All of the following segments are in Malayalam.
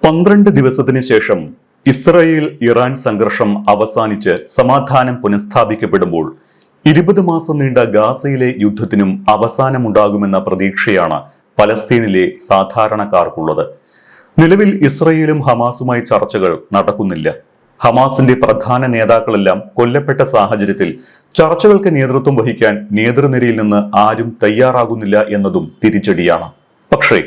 12 ദിവസത്തിന് ശേഷം ഇസ്രായേൽ ഇറാൻ സംഘർഷം അവസാനിച്ച് സമാധാനം പുനഃസ്ഥാപിക്കപ്പെടുമ്പോൾ 20 മാസം നീണ്ട ഗാസയിലെ യുദ്ധത്തിനും അവസാനമുണ്ടാകുമെന്ന പ്രതീക്ഷയാണ് പലസ്തീനിലെ സാധാരണക്കാർക്കുള്ളത്. നിലവിൽ ഇസ്രായേലും ഹമാസുമായി ചർച്ചകൾ നടക്കുന്നില്ല. ഹമാസിന്റെ പ്രധാന നേതാക്കളെല്ലാം കൊല്ലപ്പെട്ട സാഹചര്യത്തിൽ ചർച്ചകൾക്ക് നേതൃത്വം വഹിക്കാൻ നേതൃനിരയിൽ നിന്ന് ആരും തയ്യാറാകുന്നില്ല എന്നതും തിരിച്ചടിയാണ്. പക്ഷേ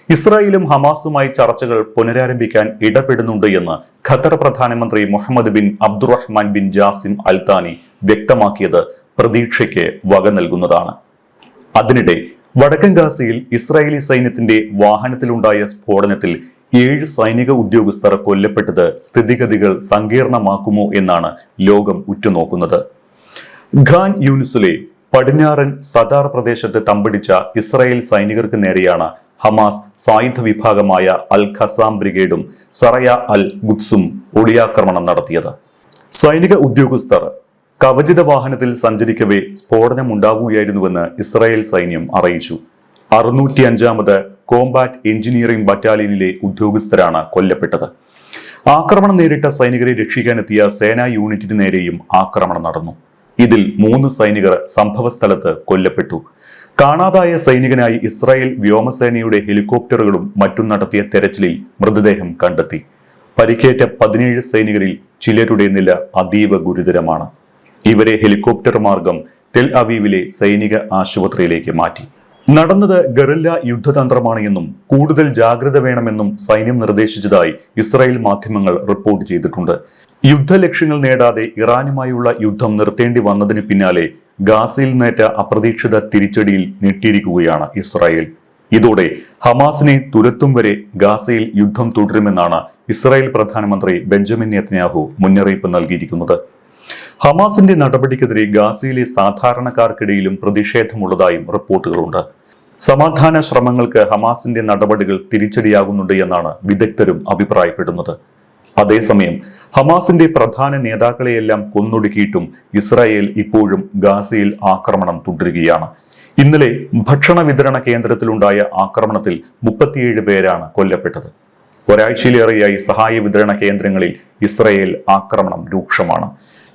ഇസ്രായേലും ഹമാസുമായി ചർച്ചകൾ പുനരാരംഭിക്കാൻ ഇടപെടുന്നുണ്ട് എന്ന് ഖത്തർ പ്രധാനമന്ത്രി Mohammed bin Abdulrahman bin Jassim Al Thani വ്യക്തമാക്കിയത് പ്രതീക്ഷയ്ക്ക് വക നൽകുന്നതാണ്. അതിനിടെ വടക്കൻ ഗാസയിൽ ഇസ്രായേലി സൈന്യത്തിന്റെ വാഹനത്തിലുണ്ടായ സ്ഫോടനത്തിൽ 7 സൈനിക ഉദ്യോഗസ്ഥർ കൊല്ലപ്പെട്ടത് സ്ഥിതിഗതികൾ സങ്കീർണമാക്കുമോ എന്നാണ് ലോകം ഉറ്റുനോക്കുന്നത്. ഖാൻ യൂനിസിലെ പടിഞ്ഞാറൻ സദാർ പ്രദേശത്ത് തമ്പടിച്ച ഇസ്രായേൽ സൈനികർക്ക് നേരെയാണ് ഹമാസ് സായുധ വിഭാഗമായ അൽ ഖസാം ബ്രിഗേഡും സറയ അൽ ഖുദ്സും ഒളിയാക്രമണം നടത്തിയത്. സൈനിക ഉദ്യോഗസ്ഥർ കവചിത വാഹനത്തിൽ സഞ്ചരിക്കവേ സ്ഫോടനമുണ്ടാവുകയായിരുന്നുവെന്ന് ഇസ്രായേൽ സൈന്യം അറിയിച്ചു. 605ാമത് കോംബാറ്റ് എഞ്ചിനീയറിംഗ് ബറ്റാലിയനിലെ ഉദ്യോഗസ്ഥരാണ് കൊല്ലപ്പെട്ടത്. ആക്രമണം നേരിട്ട സൈനികരെ രക്ഷിക്കാനെത്തിയ സേനാ യൂണിറ്റിന് നേരെയും ആക്രമണം നടന്നു. ഇതിൽ 3 സൈനികർ സംഭവസ്ഥലത്ത് കൊല്ലപ്പെട്ടു. കാണാതായ സൈനികനായി ഇസ്രായേൽ വ്യോമസേനയുടെ ഹെലികോപ്റ്ററുകളും മറ്റും നടത്തിയ തെരച്ചിലിൽ മൃതദേഹം കണ്ടെത്തി. പരിക്കേറ്റ 17 സൈനികരിൽ ചിലരുടെ നില അതീവ ഗുരുതരമാണ്. ഇവരെ ഹെലികോപ്റ്റർ മാർഗം ടെൽ അവീവിലെ സൈനിക ആശുപത്രിയിലേക്ക് മാറ്റി. നടന്നത് ഗറില്ല യുദ്ധതന്ത്രമാണ് എന്നും കൂടുതൽ ജാഗ്രത വേണമെന്നും സൈന്യം നിർദ്ദേശിച്ചതായി ഇസ്രായേൽ മാധ്യമങ്ങൾ റിപ്പോർട്ട് ചെയ്തിട്ടുണ്ട്. യുദ്ധലക്ഷ്യങ്ങൾ നേടാതെ ഇറാനുമായുള്ള യുദ്ധം നിർത്തേണ്ടി വന്നതിന് പിന്നാലെ ഗാസയിൽ നേറ്റ അപ്രതീക്ഷിത തിരിച്ചടിയിൽ നീട്ടിയിരിക്കുകയാണ് ഇസ്രായേൽ. ഇതോടെ ഹമാസിനെ തുരത്തും വരെ ഗാസയിൽ യുദ്ധം തുടരുമെന്നാണ് ഇസ്രായേൽ പ്രധാനമന്ത്രി ബെഞ്ചമിൻ നെതന്യാഹു മുന്നറിയിപ്പ് നൽകിയിരിക്കുന്നത്. ഹമാസിന്റെ നടപടിക്കെതിരെ ഗാസയിലെ സാധാരണക്കാർക്കിടയിലും പ്രതിഷേധമുള്ളതായും റിപ്പോർട്ടുകളുണ്ട്. സമാധാന ശ്രമങ്ങൾക്ക് ഹമാസിന്റെ നടപടികൾ തിരിച്ചടിയാകുന്നുണ്ട് എന്നാണ് വിദഗ്ധരും അഭിപ്രായപ്പെടുന്നത്. അതേസമയം ഹമാസിന്റെ പ്രധാന നേതാക്കളെയെല്ലാം കൊന്നൊടുക്കിയിട്ടും ഇസ്രായേൽ ഇപ്പോഴും ഗാസയിൽ ആക്രമണം തുടരുകയാണ്. ഇന്നലെ ഭക്ഷണ വിതരണ കേന്ദ്രത്തിലുണ്ടായ ആക്രമണത്തിൽ 37 പേരാണ് കൊല്ലപ്പെട്ടത്. ഒരാഴ്ചയിലേറെയായി സഹായ വിതരണ കേന്ദ്രങ്ങളിൽ ഇസ്രായേൽ ആക്രമണം രൂക്ഷമാണ്.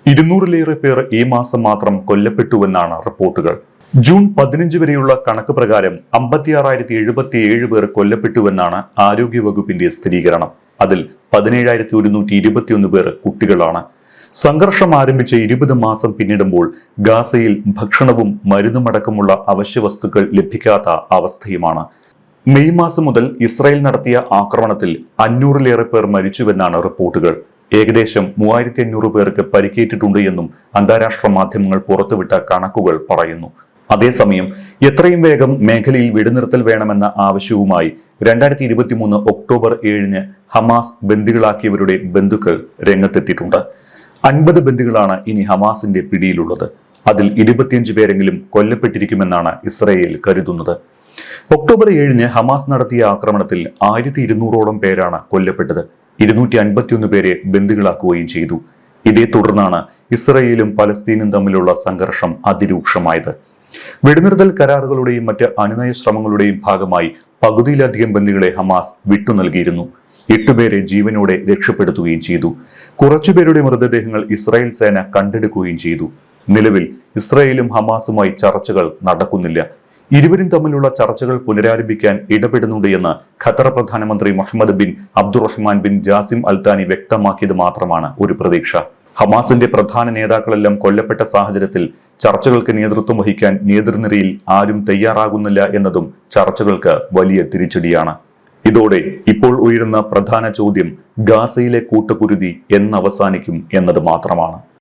200-ലേറെ പേർ ഈ മാസം മാത്രം കൊല്ലപ്പെട്ടുവെന്നാണ് റിപ്പോർട്ടുകൾ. ജൂൺ 15 വരെയുള്ള കണക്ക് പ്രകാരം 56,077 പേർ കൊല്ലപ്പെട്ടുവെന്നാണ് ആരോഗ്യവകുപ്പിന്റെ സ്ഥിരീകരണം. അതിൽ 17,121 പേർ കുട്ടികളാണ്. സംഘർഷം ആരംഭിച്ച് 20 മാസം പിന്നിടുമ്പോൾ ഗാസയിൽ ഭക്ഷണവും മരുന്നുമടക്കമുള്ള അവശ്യ വസ്തുക്കൾ ലഭിക്കാത്ത അവസ്ഥയുമാണ്. മെയ് മാസം മുതൽ ഇസ്രായേൽ നടത്തിയ ആക്രമണത്തിൽ 500-ലേറെ പേർ മരിച്ചുവെന്നാണ് റിപ്പോർട്ടുകൾ. ഏകദേശം 3,500 പേർക്ക് പരിക്കേറ്റിട്ടുണ്ട് എന്നും അന്താരാഷ്ട്ര മാധ്യമങ്ങൾ പുറത്തുവിട്ട കണക്കുകൾ പറയുന്നു. അതേസമയം എത്രയും വേഗം മേഖലയിൽ വെടിനിർത്തൽ വേണമെന്ന ആവശ്യവുമായി 2023 ഒക്ടോബർ 7-ന് ഹമാസ് ബന്ദികളാക്കിയവരുടെ ബന്ധുക്കൾ രംഗത്തെത്തിയിട്ടുണ്ട്. 50 ബന്ദികളാണ് ഇനി ഹമാസിന്റെ പിടിയിലുള്ളത്. അതിൽ 25 പേരെങ്കിലും കൊല്ലപ്പെട്ടിരിക്കുമെന്നാണ് ഇസ്രായേൽ കരുതുന്നത്. ഒക്ടോബർ 7-ന് ഹമാസ് നടത്തിയ ആക്രമണത്തിൽ 1200ഓളം പേരാണ് കൊല്ലപ്പെട്ടത്. 251 പേരെ ബന്ദികളാക്കുകയും ചെയ്തു. ഇതേ തുടർന്നാണ് ഇസ്രായേലും പലസ്തീനും തമ്മിലുള്ള സംഘർഷം അതിരൂക്ഷമായത്. വെടിനിർത്തൽ കരാറുകളുടെയും മറ്റ് അനുനയ ശ്രമങ്ങളുടെയും ഭാഗമായി പകുതിയിലധികം ബന്ദികളെ ഹമാസ് വിട്ടു നൽകിയിരുന്നു. 8 പേരെ ജീവനോടെ രക്ഷപ്പെടുത്തുകയും ചെയ്തു. കുറച്ചുപേരുടെ മൃതദേഹങ്ങൾ ഇസ്രായേൽ സേന കണ്ടെടുക്കുകയും ചെയ്തു. നിലവിൽ ഇസ്രായേലും ഹമാസുമായി ചർച്ചകൾ നടക്കുന്നില്ല. ഇരുവരും തമ്മിലുള്ള ചർച്ചകൾ പുനരാരംഭിക്കാൻ ഇടപെടുന്നുണ്ട് എന്ന് ഖത്തർ പ്രധാനമന്ത്രി Mohammed bin Abdulrahman bin Jassim Al Thani വ്യക്തമാക്കിയത് മാത്രമാണ് ഒരു പ്രതീക്ഷ. ഹമാസിന്റെ പ്രധാന നേതാക്കളെല്ലാം കൊല്ലപ്പെട്ട സാഹചര്യത്തിൽ ചർച്ചകൾക്ക് നേതൃത്വം വഹിക്കാൻ നേതൃനിരയിൽ ആരും തയ്യാറാകുന്നില്ല എന്നതും ചർച്ചകൾക്ക് വലിയ തിരിച്ചടിയാണ്. ഇതോടെ ഇപ്പോൾ ഉയരുന്ന പ്രധാന ചോദ്യം ഗാസയിലെ കൂട്ടക്കുരുതി എന്നവസാനിക്കും എന്നത് മാത്രമാണ്.